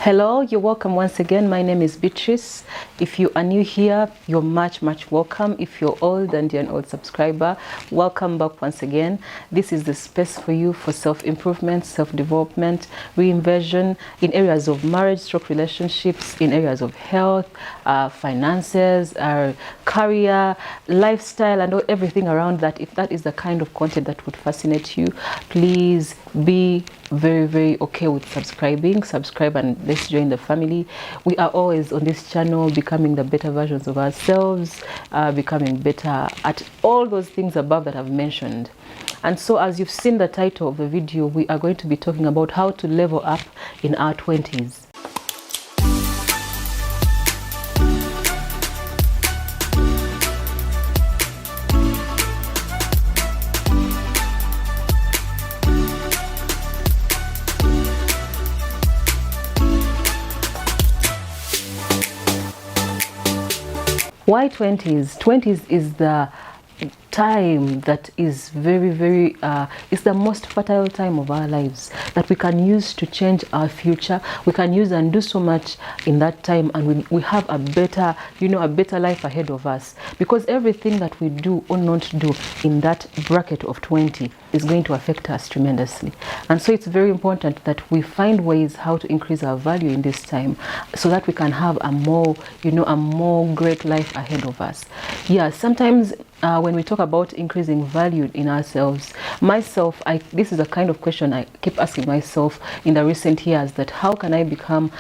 Hello, you're welcome once again. My name is Beatrice. If you are new here, you're much welcome. If you're old and you're an old subscriber, welcome back once again. This is the space for you for self-improvement, self-development, reinvention in areas of marriage, stroke relationships, in areas of health, finances, career, lifestyle, and everything around that. If that is the kind of content that would fascinate you, please be very okay with subscribe and let's join the family. We are always on this channel becoming the better versions of ourselves, becoming better at all those things above that I've mentioned. And so, as you've seen the title of the video, we are going to be talking about how to level up in our 20s. Why 20s? 20s is the time that is very it's the most fertile time of our lives that we can use to change our future. We can use and do so much in that time, and we have a better, a better life ahead of us, because everything that we do or not do in that bracket of 20 is going to affect us tremendously. And so it's very important that we find ways how to increase our value in this time so that we can have a more great life ahead of us. Yeah, sometimes when we talk about increasing value in ourselves, this is a kind of question I keep asking myself in the recent years, that how can I become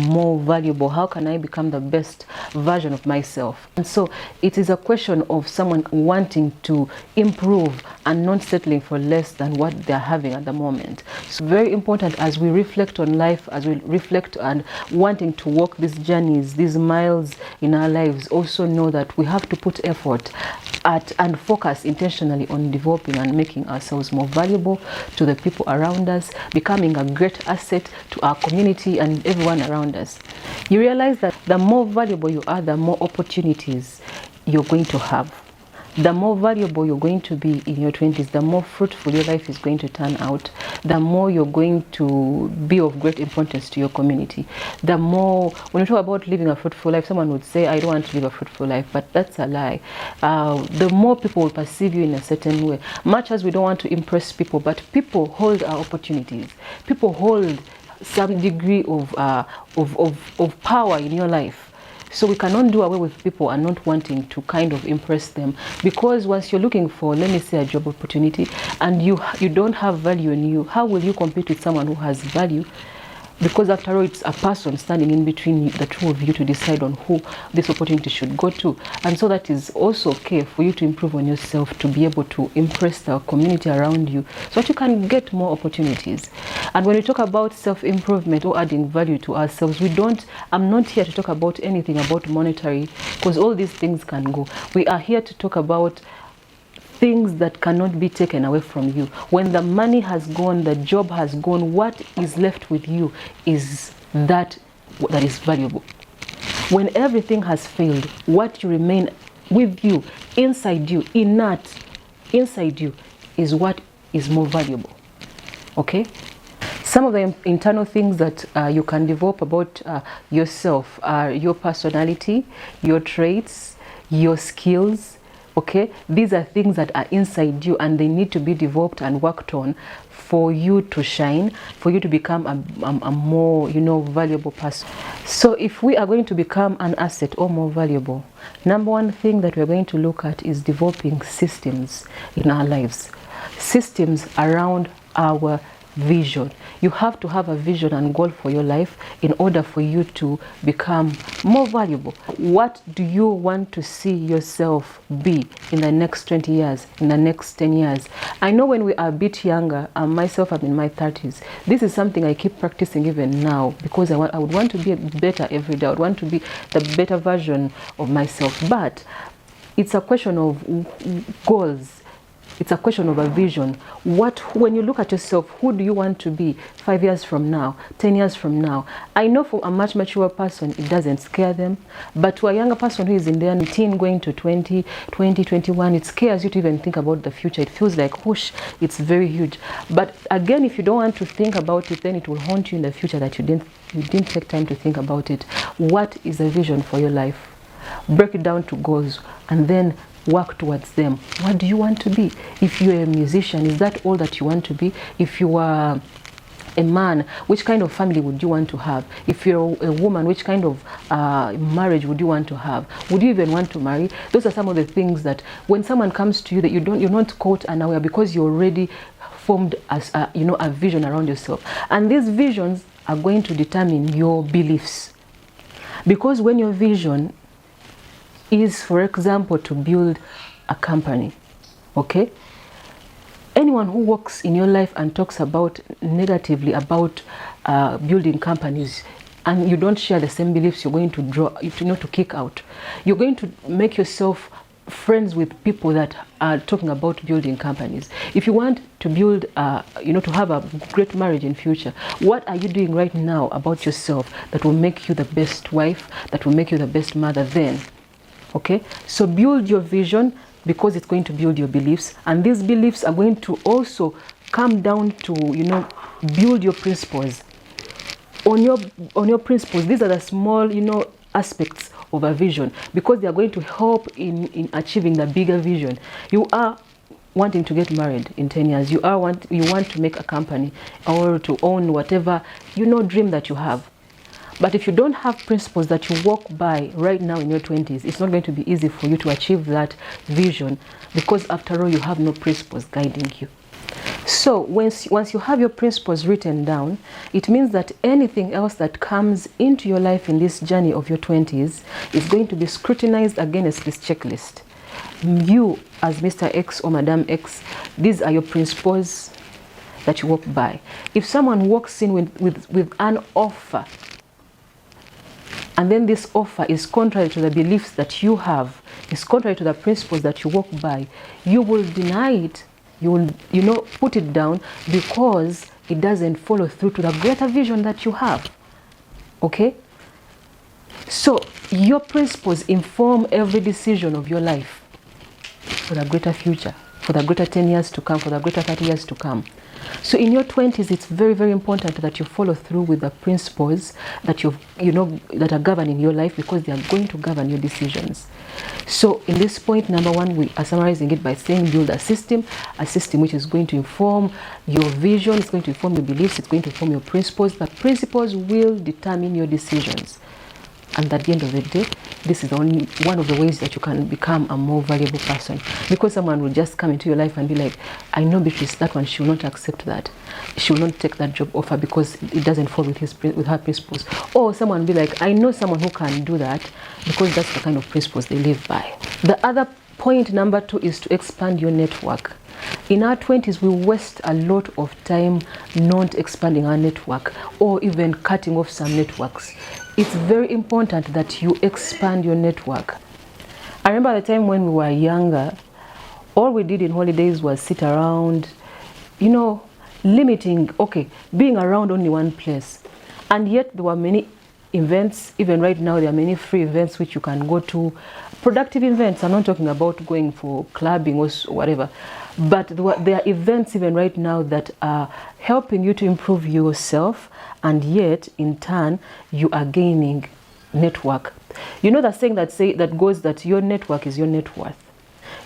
more valuable? How can I become the best version of myself? And so it is a question of someone wanting to improve and not settling for less than what they're having at the moment. So very important as we reflect on life, as we reflect and wanting to walk these journeys, these miles in our lives, also know that we have to put effort at and focus intentionally on developing and making ourselves more valuable to the people around us, becoming a great asset to our community and everyone around us. You realize that the more valuable you are, the more opportunities you're going to have. The more valuable you're going to be in your 20s, the more fruitful your life is going to turn out, the more you're going to be of great importance to your community. The more, when you talk about living a fruitful life, someone would say, I don't want to live a fruitful life, but that's a lie. The more people will perceive you in a certain way, much as we don't want to impress people, but people hold our opportunities. People hold some degree of power in your life. So we cannot do away with people and not wanting to kind of impress them, because once you're looking for, let me say, a job opportunity and you don't have value in you, how will you compete with someone who has value? Because after all, it's a person standing in between the two of you to decide on who this opportunity should go to. And so that is also okay for you to improve on yourself, to be able to impress the community around you so that you can get more opportunities. And when we talk about self-improvement or adding value to ourselves, I'm not here to talk about anything about monetary, because all these things can go. We are here to talk about things that cannot be taken away from you. When the money has gone, the job has gone, what is left with you is that is valuable. When everything has failed, what you remain with you, inside you, inert, inside you, is what is more valuable. Okay? Some of the internal things that you can develop about yourself are your personality, your traits, your skills. Okay, these are things that are inside you, and they need to be developed and worked on for you to shine, for you to become a more valuable person. So if we are going to become an asset or more valuable, number one thing that we're going to look at is developing systems in our lives, systems around our vision. You have to have a vision and goal for your life in order for you to become more valuable. What do you want to see yourself be in the next 20 years, in the next 10 years? I know when we are a bit younger, myself, I'm in my 30s, this is something I keep practicing even now, because I would want to be better every day. I would want to be the better version of myself. But it's a question of goals. It's a question of a vision. When you look at yourself, who do you want to be 5 years from now, 10 years from now? I know for a much mature person, it doesn't scare them. But to a younger person who is in their 19 going to 20, 21, it scares you to even think about the future. It feels like, whoosh, it's very huge. But again, if you don't want to think about it, then it will haunt you in the future that you didn't take time to think about it. What is a vision for your life? Break it down to goals and then work towards them. What do you want to be? If you're a musician, is that all that you want to be? If you are a man, which kind of family would you want to have? If you're a woman, which kind of marriage would you want to have? Would you even want to marry? Those are some of the things that when someone comes to you, that you're not caught unaware, because you already formed as a vision around yourself. And these visions are going to determine your beliefs. Because when your vision is, for example, to build a company, okay? Anyone who walks in your life and talks about negatively about building companies, and you don't share the same beliefs, you're going to to kick out. You're going to make yourself friends with people that are talking about building companies. If you want to build, to have a great marriage in future, what are you doing right now about yourself that will make you the best wife, that will make you the best mother then? Okay, so build your vision, because it's going to build your beliefs, and these beliefs are going to also come down to build your principles. On your principles, these are the small aspects of a vision, because they are going to help in achieving the bigger vision. You are wanting to get married in 10 years. You want to make a company or to own whatever dream that you have. But if you don't have principles that you walk by right now in your 20s, it's not going to be easy for you to achieve that vision, because after all, you have no principles guiding you. So once you have your principles written down, it means that anything else that comes into your life in this journey of your 20s is going to be scrutinized against this checklist. You, as Mr. X or Madam X, these are your principles that you walk by. If someone walks in with an offer, and then this offer is contrary to the beliefs that you have, is contrary to the principles that you walk by, you will deny it. You will, put it down, because it doesn't follow through to the greater vision that you have. Okay? So your principles inform every decision of your life for the greater future, for the greater 10 years to come, for the greater 30 years to come. So in your 20s, it's very, very important that you follow through with the principles that that are governing your life, because they are going to govern your decisions. So in this point, number one, we are summarizing it by saying build a system which is going to inform your vision, it's going to inform your beliefs, it's going to inform your principles. The principles will determine your decisions. And at the end of the day, this is only one of the ways that you can become a more valuable person. Because someone will just come into your life and be like, I know Beatrice, that one, she will not accept that. She will not take that job offer because it doesn't fall with her principles. Or someone will be like, I know someone who can do that, because that's the kind of principles they live by. The other point, number two, is to expand your network. In our 20s, we waste a lot of time not expanding our network, or even cutting off some networks. It's very important that you expand your network. I remember the time when we were younger, all we did in holidays was sit around, being around only one place. And yet there were many events. Even right now, there are many free events which you can go to. Productive events. I'm not talking about going for clubbing or whatever. But there are events even right now that are helping you to improve yourself, and yet in turn you are gaining network. You know that saying that goes that your network is your net worth.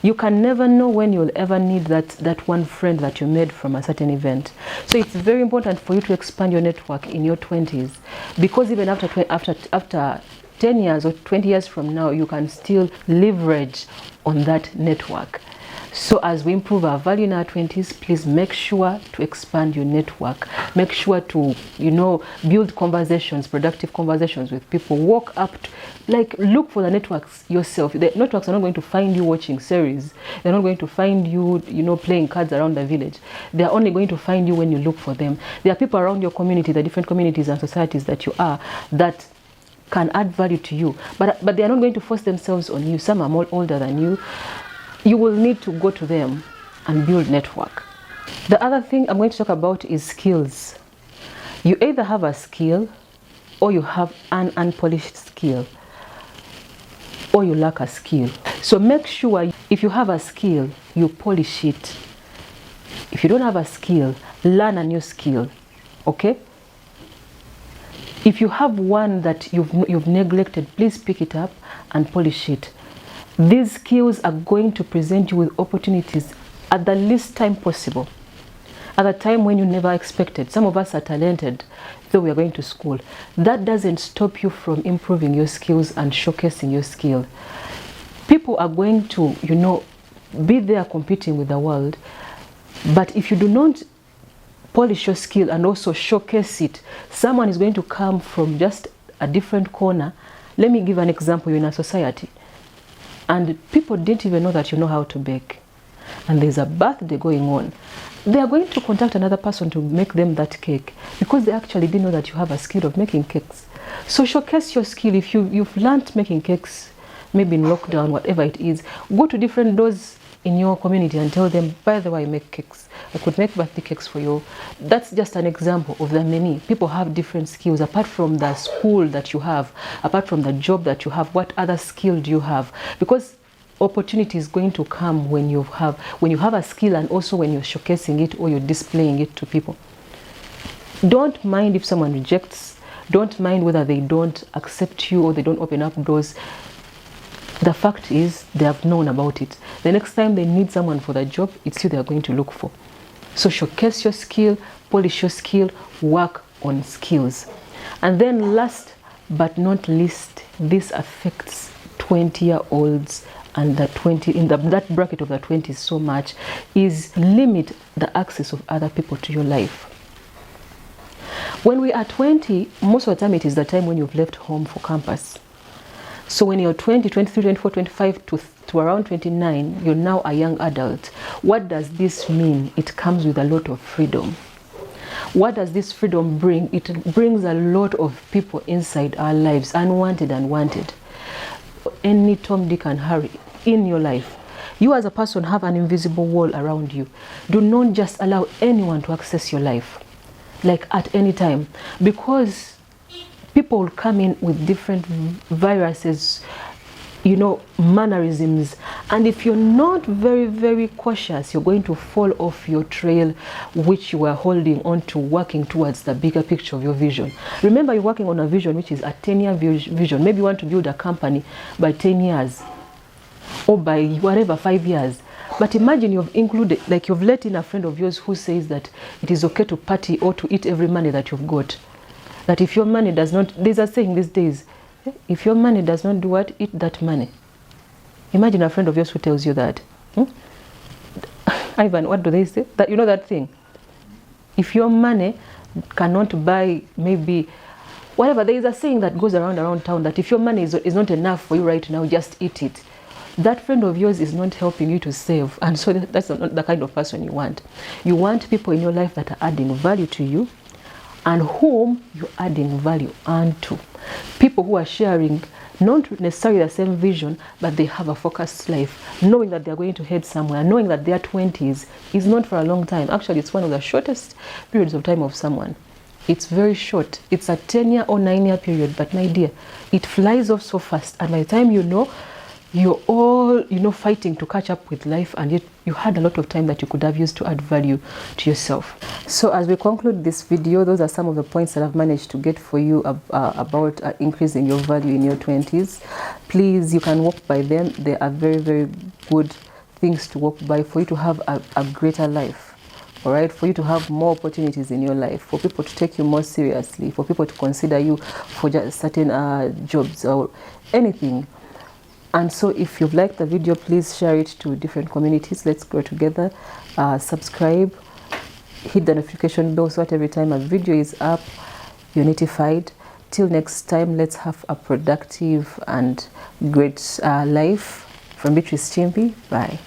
You can never know when you'll ever need that one friend that you made from a certain event. So it's very important for you to expand your network in your 20s, because even after 10 years or 20 years from now, you can still leverage on that network. So as we improve our value in our 20s, please make sure to expand your network. Make sure to, build conversations, productive conversations with people. Walk up, look for the networks yourself. The networks are not going to find you watching series. They're not going to find you, playing cards around the village. They're only going to find you when you look for them. There are people around your community, the different communities and societies that you are, that can add value to you. But they are not going to force themselves on you. Some are more older than you. You will need to go to them and build network. The other thing I'm going to talk about is skills. You either have a skill or you have an unpolished skill, or you lack a skill. So make sure if you have a skill, you polish it. If you don't have a skill, learn a new skill, okay? If you have one that you've neglected, please pick it up and polish it. These skills are going to present you with opportunities at the least time possible, at a time when you never expected. Some of us are talented, though we are going to school. That doesn't stop you from improving your skills and showcasing your skill. People are going to, be there competing with the world. But if you do not polish your skill and also showcase it, someone is going to come from just a different corner. Let me give an example. You're in a society and people didn't even know that you know how to bake, and there's a birthday going on. They are going to contact another person to make them that cake because they actually didn't know that you have a skill of making cakes. So showcase your skill. If you've learned making cakes, maybe in lockdown, whatever it is, go to different doors in your community and tell them, by the way, I make cakes. I could make birthday cakes for you. That's just an example of the many. People have different skills. Apart from the school that you have, apart from the job that you have, what other skill do you have? Because opportunity is going to come when you have a skill, and also when you're showcasing it or you're displaying it to people. Don't mind if someone rejects. Don't mind whether they don't accept you or they don't open up doors. The fact is, they have known about it. The next time they need someone for the job, it's you they are going to look for. So showcase your skill, polish your skill, work on skills. And then last but not least, this affects 20-year-olds and that bracket of the 20s so much, is limit the access of other people to your life. When we are 20, most of the time it is the time when you've left home for campus. So when you're 20, 23, 24, 25 to around 29, you're now a young adult. What does this mean? It comes with a lot of freedom. What does this freedom bring? It brings a lot of people inside our lives, unwanted and wanted. Any Tom, Dick and Harry in your life. You as a person have an invisible wall around you. Do not just allow anyone to access your life, like at any time, because people will come in with different viruses, mannerisms, and if you're not very, very cautious, you're going to fall off your trail, which you are holding on to, working towards the bigger picture of your vision. Remember, you're working on a vision which is a 10-year vision. Maybe you want to build a company by 10 years or by whatever, 5 years. But imagine you've included, like you've let in a friend of yours who says that it is okay to party or to eat every money that you've got. That if your money does not, there's a saying these days, if your money does not do what, eat that money. Imagine a friend of yours who tells you that. Ivan, what do they say? That, that thing. If your money cannot buy maybe whatever, there is a saying that goes around town that if your money is not enough for you right now, just eat it. That friend of yours is not helping you to save, and so that's not the kind of person you want. You want people in your life that are adding value to you, and whom you're adding value unto. People who are sharing not necessarily the same vision, but they have a focused life, knowing that they're going to head somewhere, knowing that their 20s is not for a long time. Actually, it's one of the shortest periods of time of someone. It's very short. It's a 10-year or 9-year period, but my dear, it flies off so fast, and by the time you know, you're all fighting to catch up with life, and yet you had a lot of time that you could have used to add value to yourself. So as we conclude this video, those are some of the points that I've managed to get for you about increasing your value in your 20s. Please, you can walk by them. They are very, very good things to walk by for you to have a greater life. All right, for you to have more opportunities in your life, for people to take you more seriously, for people to consider you for just certain jobs or anything. And so if you've liked the video, please share it to different communities. Let's grow together. Subscribe, hit the notification bell so that every time a video is up, you're notified. Till next time, let's have a productive and great life. From Beatrice Chimbi, bye.